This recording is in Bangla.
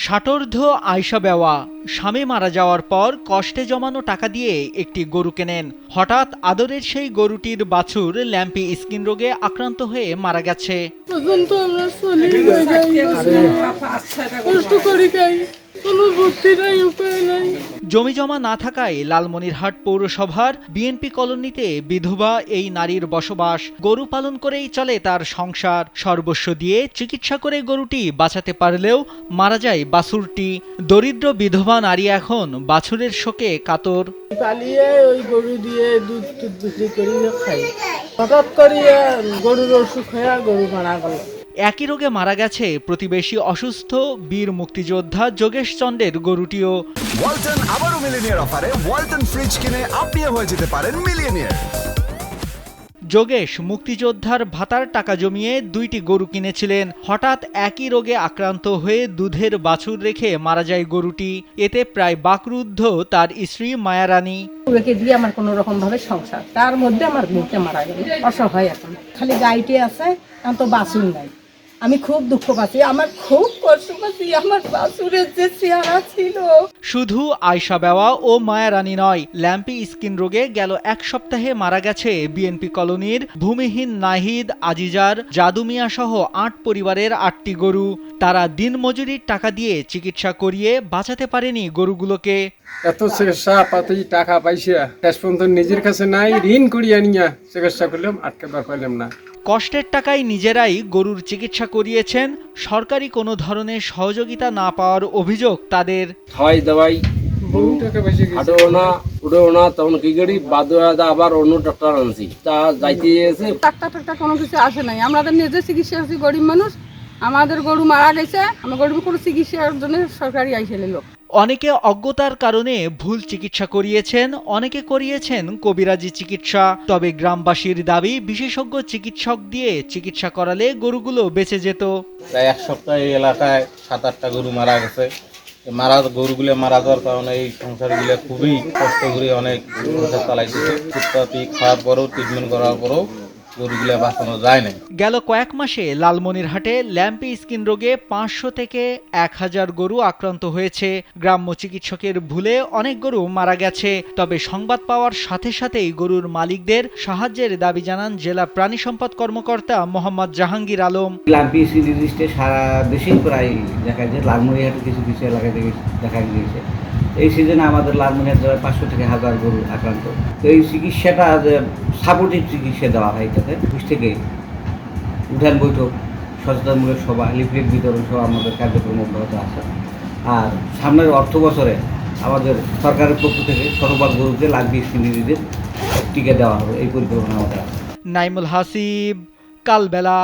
ষাটোর্ধ্ব আয়শা বেওয়া স্বামী মারা যাওয়ার পর কষ্টে জমানো টাকা দিয়ে একটি গরু কেনেন। হঠাৎ আদরের সেই গরুটির বাছুর ল্যাম্পি স্কিন রোগে আক্রান্ত হয়ে মারা গেছে। জমি জমা না থাকায় লালমনিরহাট পৌরসভার বিএনপি কলোনিতে বিধবা এই নারীর বসবাস। গরু পালন করেই চলে তার সংসার। সর্বস্ব দিয়ে চিকিৎসা করে গরুটি বাঁচাতে পারলেও মারা যায় বাছুরটি। দরিদ্র বিধবা নারী এখন বাছুরের শোকে কাতর। পালিয়ে ওই গরু দিয়ে দুধ বিক্রি করি খাই। হঠাৎ করিয়ে গরুর অসুখ হয়ে গরু মারা গেল। একই রোগে মারা গেছে প্রতিবেশী অসুস্থ বীর মুক্তিযোদ্ধা যোগেশ চন্দ্রের গরুটিও। ওয়ালটন আবারও মিলিয়নিয়ার অফারে ওয়ালটন ফ্রিজ কিনে আপনিও হয়ে যেতে পারেন মিলিয়নিয়ার। যোগেশ মুক্তিযোদ্ধার ভাতার টাকা জমিয়ে 2টি গরু কিনেছিলেন। হঠাৎ একই রোগে আক্রান্ত হয়ে দুধের বাছুর রেখে মারা যায় গরুটি। এতে প্রায় বাকরুদ্ধ তার স্ত্রী মায়ারানী। ওকে দিয়ে আমার কোনো রকম ভাবে সংসার, তার মধ্যে আমার মুখে মারা গেল। অসহায় এখন খালি গাইটি আছে, এখন তো বাছুর নাই। আমি খুব দুঃখ পাচ্ছি, আমার খুব কষ্ট পাচ্ছি। আমার বাছুরের যে চেহারা ছিল। শুধু আয়শা বেওয়া ও মায়ারানী নয়, ল্যাম্পি স্কিন রোগে গেল এক সপ্তাহে মারা গেছে বিএনপি কলোনির ভূমিহীন নাহিদ, আজিজার, জাদু মিয়া সহ 8 পরিবারের 8টি গরু। তারা দিনমজুরির টাকা দিয়ে চিকিৎসা করিয়ে বাঁচাতে পারেনি গরুগুলোকে। এত চিকিৎসা পাতি টাকা পাইছে, শেষ পর্যন্ত নিজের কাছে নাই, ঋণ করিয়া নিয়ে চিকিৎসা করলাম, আটকাবার পাইলাম না। কষ্টের টাকায় নিজেরাই গরুর চিকিৎসা করিয়েছেন। সরকারি কোনো ধরনের সহযোগিতা না পাওয়ার অভিযোগ তাদের। খাওয়াই দাওয়াই হাঁটেও না, উঠেও না, তখন কি করি বাধ্য হয়ে আবার অন্য ডাক্তার আনছি, তা যাইতে এসে ডাক্তার কোনো কিছু আসে নাই। আমাদের নিজের চিকিৎসা আছি, গরিব মানুষ। আমাদের গরু মারা গেছে, আমার গরু কোনো চিকিৎসার জন্য সরকারি আইসে লোক। অনেকে অজ্ঞতার কারণে ভুল চিকিৎসা করিয়েছেন, অনেকে করিয়েছেন কবিরাজি চিকিৎসা। তবে গ্রামবাসীর দাবি, বিশেষজ্ঞ চিকিৎসক দিয়ে চিকিৎসা করালে গরুগুলো বেঁচে যেত। প্রায় এক সপ্তাহে এই এলাকায় 7-8টা গরু মারা গেছে। গরুগুলো মারা যাওয়ার কারণে এই সংসারগুলো খুবই কষ্ট করে অনেক সংসার চালাইতেছে। ফুটপাতি খাওয়ার পরেও, ট্রিটমেন্ট করার পরেও গরুগুলো বাঁচানো যায় না। গেল কয়েক মাসে লালমনিরহাটে ল্যাম্পি স্কিন রোগে 500 থেকে 1000 গরু আক্রান্ত হয়েছে। গ্রাম্য চিকিৎসকের ভুলে অনেক গরু মারা গেছে। তবে সংবাদ পাওয়ার সাথে সাথেই গরুর মালিকদের সাহায্যের দাবি জানান জেলা প্রাণী সম্পদ কর্মকর্তা মোহাম্মদ জাহাঙ্গীর আলম। ল্যাম্পি সিরিজে সারা দেশেই প্রায় দেখা যায়, লালমনিরহাটে কিছু কিছু এলাকায় দেখা গিয়েছে। এই সিজনে আমাদের লালমনিরহাট জেলায় 500 থেকে 1000 গরু আক্রান্ত। তো এই চিকিৎসাটা সাপোর্টিভ চিকিৎসা দেওয়া হয়। এটাতে অফিস থেকে উঠান বৈঠক, সচেতনমূলক সভা, লিফলেট বিতরণ সহ আমাদের কার্যক্রম অব্যাহত আছে। আর সামনের অর্থ বছরে আমাদের সরকারের পক্ষ থেকে শতভাগ গরুকে ল্যাম্পি সিরিজের টিকা দেওয়া হবে, এই পরিকল্পনা আমাদের আছে। নাইমুল হাসিব, কালবেলা।